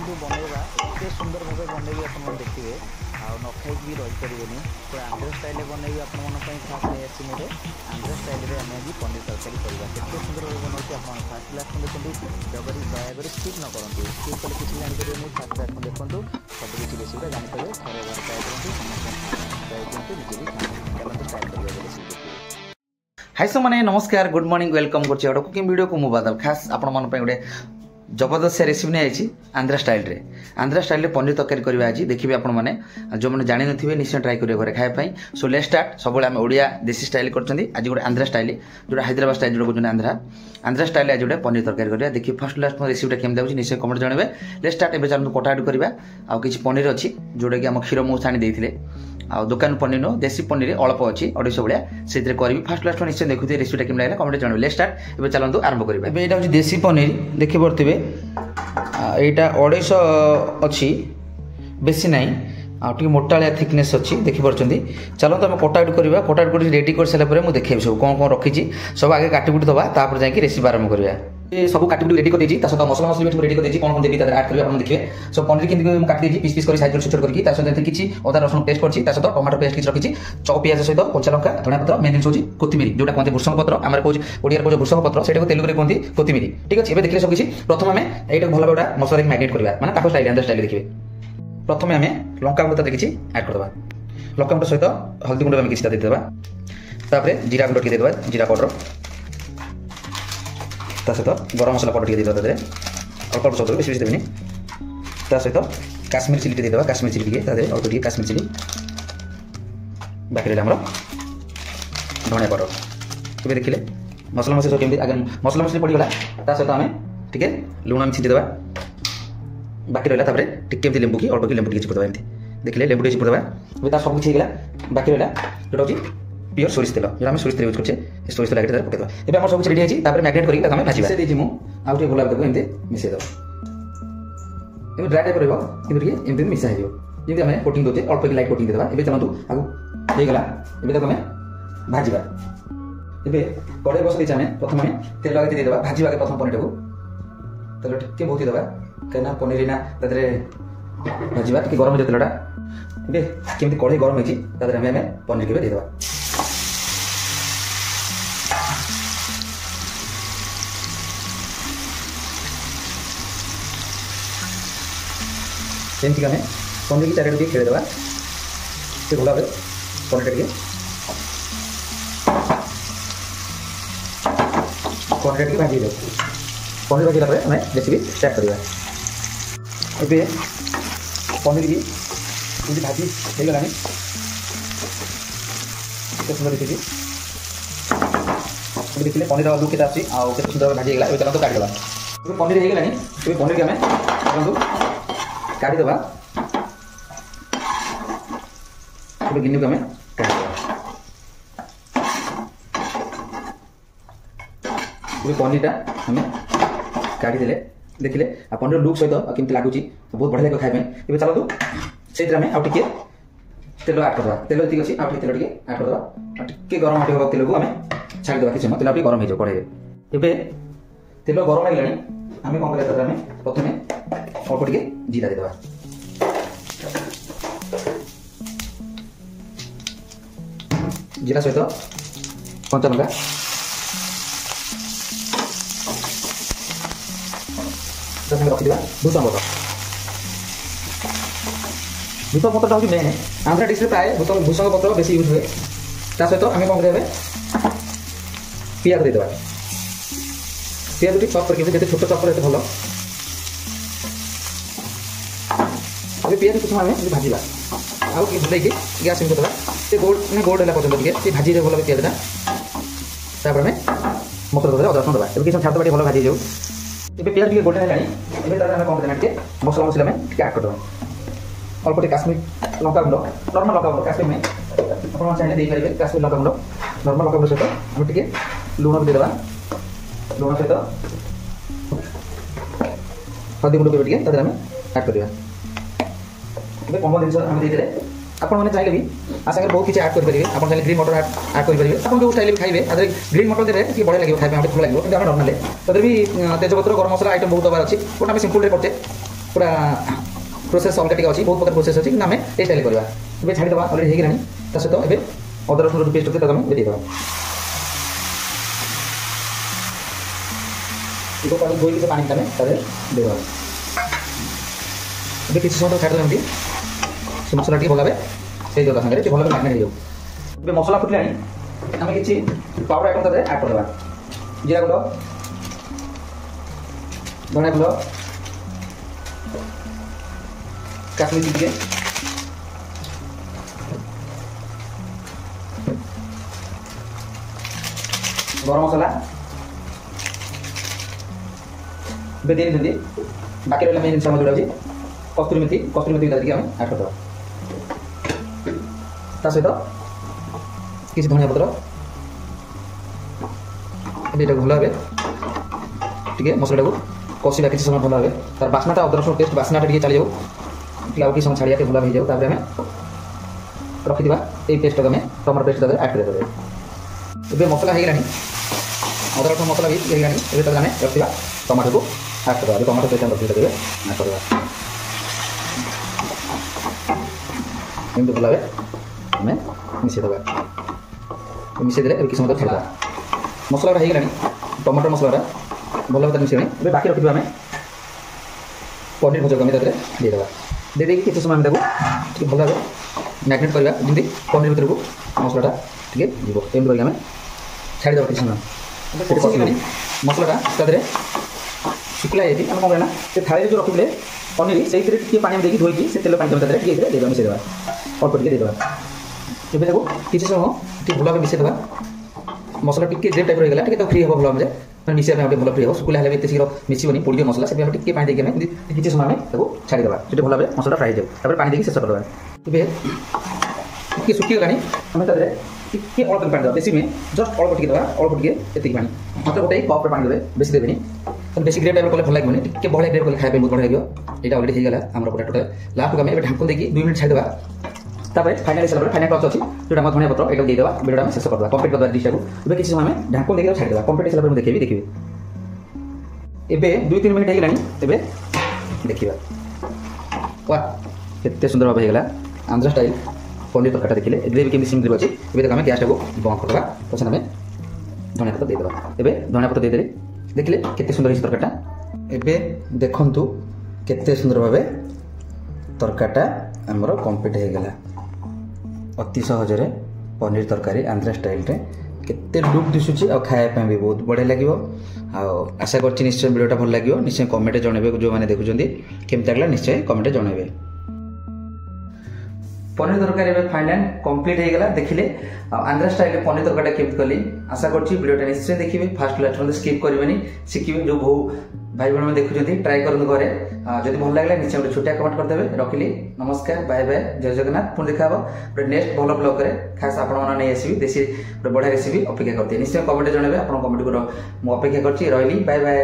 देखो बनइबा एत सुंदर भाव बनइबी आप देखिए न खाई भी रहीपर तो आंध्र स्टाइल बनइबी आप खास नहीं आसी मोटे आंध्र स्टाइल आम आज पनीर तरकारी करवा केते सुंदर भाव बनाऊँ आप फास्ट लास्ट देखते जगह दयाकर स्किप न करूँ स्किप कले किसी जापर मुझे फास्ट लास्ट देखूँ सब किसी रेसिपी जापर थे ट्राए करूँ समस्त ट्राए करते निजे भी खाते चलते स्टार्ट करेंगे रेसिपी देखिए। हाय सो मैंने नमस्कार गुड मॉर्निंग वेलकम कर कुकिंग वीडियो को मुबादल खास आपण मन गोटे जबरदस्त रेसिपी नहीं आई आंध्रा स्टाइल रे पनीर तरकारी करवा आज देखिए आपण मैंने जो मैंने जानी नथिबे निश्चय ट्राई करिए घरे खाए सो लेट्स स्टार्ट सब आम ओडिया देसी स्टाइल करछंती आज गोटे आंध्रा स्टाइल जो हैदराबाद स्टाइल जो कहते आंध्रा स्टाइल आज गोटे पनीर तरकारी करवा देखिए फर्स्ट लास्ट रेसिपीटा केमती होची निश्चय कमेंट जनइबे। लेट्स स्टार्ट एबे चलନ୍ତୁ कटाकटी करवा आ किछि पनीर अछि जोडे कि हम क्षीर मु छाणी देथिले आ दुकान पनीर नो देसी पनीर अल्प अच्छी 250 भाया से करी फास्ट लास्ट निश्चय देखुए रेसिपीटा केमती लागला कमेंट जनइबे। लेट्स स्टार्ट एबे चलନ୍ତୁ आरंभ करबा। एबे एटा होची देसी पनीर देखि परथिबे एटा 250 अच्छी बेसी नहीं आगे मोटालिया थिकनेस अच्छी देखिपी चलते आम कटाकटी करवा कटाकटी रेडी कर सारापर मुझे देखेबी सब कौन कौन रखी सब आगे काटिकुटी दबा तापर जाकि रेसिपी आरंभ करवा। सब काटिकुटी रेडी कर सहित मसला मसली भी रेडी कर कौन कौन देवी आड कर देखिए सब पनीर केमती काटी पीस पीस कर साइज छोट करके सहित किसी अदा रसुण पेस्ट कर सहित टमाटो पेस्ट किसी रखी चौ पियाज सहित कंचा लंका धनिया पत्र मेन जिन हूँ कोथिमिरी जो कहते भूषंग पत्र आम ओडिया कौन भूषंग पत्र से तेलुगु कहते कोथिमिरी ठीक अच्छे। देखिए सब किसी प्रथम आम यहाँ भल भाव मसला मैरिनेट करवा मैंने ताको स्टाइल आंध्र स्टाइल देखिए प्रथम आम लंका गुंड ताकि आड करदे लंका गुंड सहित हल्दी गुंड आम किसी देदेबा जीरा गुंड देदेबा जीरा पाउडर ता सहित गरम मसला पाउडर देदेबा अल्प अल्प सब बेसी बेसी देवेनि ता सहित काश्मीर चिली देदेबा काश्मीर चिली टे अल्प टे काश्मीर चिली बाकी रहा धनिया पाउडर। ये देखिले मसला मसली सब केमती आगे मसला मसली पड़गला ता सहित आम टे लुण आम छीटिदेबा बाकी रहा टिके लेंबू की अल्प की लेंबू चिपुदबा एमती देखिले लेंबू टे चिपुदबा सब किसी होगा बाकी रहा जो हूँ प्योर सोरिष तेल जो आम सोरिष तेल यूज करछे सोरिष तेल आगे पकेदबा। एबे हमर सब कुछ रेडी है तापर मैरिनेट करके आम भाजिबा से देजी मु आउ टे भला देबो एमती मिसे दो एबे ड्राई टाइप रहबो किंतु टे एमती मिसा हेजो जेमती आम कोटिंग दोते अल्प की लाइट कोटिंग देबा। एबे चलंतु आगु हे गला एबे तक आम भाजिबा। एबे कड़ाई बस देछ आम प्रथम आम तेल आगे देबा भाजिबा के प्रथम पनीर को तेल टिके बहुत देबा कहना पनीर ना तादरे भाजिबा टिके गरम हो तेलटा एबे केमती कड़ाई गरम होइछि तादरे आम पनीर के देबा सेमती आम पनीर की चारिटे खेल देवा से भल भाव पनीर टे पनीर टे भाजी पनीर भाजला आम रेसिपी स्टार्ट करवा। एबे पनीर भी ये भाजी हो गलानी सुंदर दिखी देखिए पनीर लुक के आते सुंदर भाजी होगा। ये चलते काटिदेवा पनीर हो गलानी ये पनीर के आम काटिदेवा गिन्नी को आम काटिदेवा पनीरटा आम काटिदेले देखिले पनीर लुक सहित केमती लगुच बहुत बढ़िया लगे खाए। ये चलतु से आम आउ टे तेल आड करदे तेल जी अच्छी आउ तेल टे आड करदे टे गरम आटे तेल को आम छाड़ीदेवा किसी समय तेल गरम हो कड़े। एबे तेल गरम लगे आम कौन करें प्रथम अल्प टे जीरा देदेबा जीरा सहित कंचा लंका रखीदा भूषण पत्र भूषण पत्रटा हूँ मेन आंध्रा डिश प्राय भूषण पत्र बेसी यूज हुए सहित आम कौन करें पियाज देदेबा पियाज टी चप करके छोट चप कर भल अभी पियाज कुछ आम भाजवा आउ बुलेकी गैस सिम करदेगा से गोल्ड है पर्यटन टे भाजी भल पियाजटा तापर आम मसला देदेबा अदा रसुण देवा किसी समय छाड़देबा भल भाजी जाऊ। ये प्याज टे गोल्डन है कौन करना टे मसला मसला में आड करदे अल्प टे काश्मीर लंका गुंड नर्माल लंका गुंड काश्मीर में आप चाहिए देपारे काश्मीर लंका गुंड नर्माल लंका गुंड सहित आम टे लुण भी देदेबा लुण सहित हल्दी गुंड टे आम आड करवा। ये कॉमन जिन आम देते आपने चाहिए भी आ सागर बहुत किसी आड करेंगे आप चाहिए ग्रीन मटर आड करेंगे आप जो स्टाइल भी खाइए अगर ग्रीन मटर देते कि बढ़िया लगे खाइए भल लगे कि नर्माल तथा भी तेजपत्र गरम मसला आइटम बहुत दबार अच्छी बट आम सिंपल करते पूरा प्रोसेस अलग टी अच्छी बहुत प्रकार प्रोसेस अच्छी आम ये स्टाइल करवा ए छाड़ीदे अलरेडी होगी ता सहित ए अदा रसुण पेस्ट अच्छे आम देदेवा धोई से पानी आम देदेवा ए किसी समय छाड़देव एमती से मसला टी भल भाव से भल भाव मैगनेट हो मसला फुटला आम कि पाउडर आइटम तक आड करदे जीरा गुंड धनिया गुंड काश्मीरी चिली गरम मसला बेदी बाकी रहा मेन जिन जोड़ा कस्तूरी मेथी देखिए आम आड करदे सहित किसी धनिया पत्र ये भल भाव टे मसला को कषा किसी समय भल भाव तार बास्नाटा अदा रसुण पेस्ट बास्नाटा टे चली जाऊ आउ कि समय छाड़िया भल हो जाऊ आम रखी ये पेस्ट आम टमाटो पेस्ट आड कर मसला हो गलानी अदा रसुण मसला भी होगा आम रखा टमाटो को आड कर टमाटो पेस्ट रखी देवे आड कर भल भाव आम मिसेदे मिसेदे किसी समय छाड़ा मसला हो गलानी टमाटो मसला भल भाव मिसे बाकी रखी आम पनीर भजा आम देदेवा दे किसी समय भल भाव मैगनेट करवा जमी पनीर भर को मसलाटा टे जीव एम करके आम छाड़ीद किसी समय मसलाटा तादे शुक्ला जाए आम कौन करना से थाली जो रखिले पनीर से पानी देखिए धोई से तेल पानी देदेवा मिसेदेवा अल्प टे देदेवा ए देखो किसी समय भल भाव मिसेदेवा मसला टी ग्रेव टाइप रहीगला टे फ्री हम भल मैंने मिसा भल फ्री हम शुक्ला है शीघ्र मिसबनी पोड़ मसला से टे पानी देखिए किसी समय छाड़ीदे से भल भाव मसला फ्राई जाए पानी देखिए शेष करदे टे सुखीगलानी आम टे अल्प पानी देवा बेसी नुहे जस्ट अल्प टे देवा अल्प टे ये पानी मतलब गोटे कप पानी देवे बेसी देवेनि बेसी ग्रेव टाइप कले भल लगे टे बढ़िया ग्रेव कले खाया बहुत बढ़िया लगे यहाँ अलरेडी होगा आम पूरा टोटाल लास्ट को आम ढांकन देखिए 2 मिनट छाड़ीदे फाइनाल हिसाब फाइनाल टच अच्छी जो धनिया पत्र ये देदेवा वीडियो में शेष करदे कम्प्लीट करदे डिश को किसी समय ढांकन देखिए छाड़ीदे कम्प्लीट हिसाब से देखिए एबे 2-3 मिनट होगा तेरे देखा वाह केते सुंदर भाव होगा आंध्र स्टाइल पनीर तरकाटा देखिले ग्रेवी केमी सिम अच्छी ये आम गैस को बंद करदे पछे आम धनिया पत्र देदेवा एबे धनिया पत्र देदेले देखिले केते सुंदर होइछ तरकाटा एबे देखंतु केते सुंदर भाव तरकाटा आमर कंप्लीट होगा अति सहजरे पनीर तरकारी आंध्र स्टाइल रे केते लुक दिशुची और खाया भी बहुत बढ़िया लगे आशा कर निश्चय वीडियोटा भल लगे निश्चय कमेंट जनइबे जो मैंने देखुं केमती लगला निश्चय कमेंट जनइबे पनीर तरकारी फाइनाल कंप्लीट हो गला देखिले आंध्र स्टाइल पनीर तरकारी केमती कली आशा कर वीडियोटा निश्चय देखिए फास्ट लास्ट स्किप करेंगे शिखे जो भो भाई भाई देखुं ट्राए करूँ घरे जब भल लगे निश्चय गोटे छोटिया कमेंट करदे रखिली नमस्कार बाय बाय जय जगन्नाथ पुणी देखा गोटे नेक्स्ट भल ब्लॉग रे खास आपण नहीं आसबि देसी गोटे बढ़िया रेसिपी अपेक्षा करते निश्चय कमेंट जनइबे आप कमेंट को अपेक्षा करछि रही बाय बाय।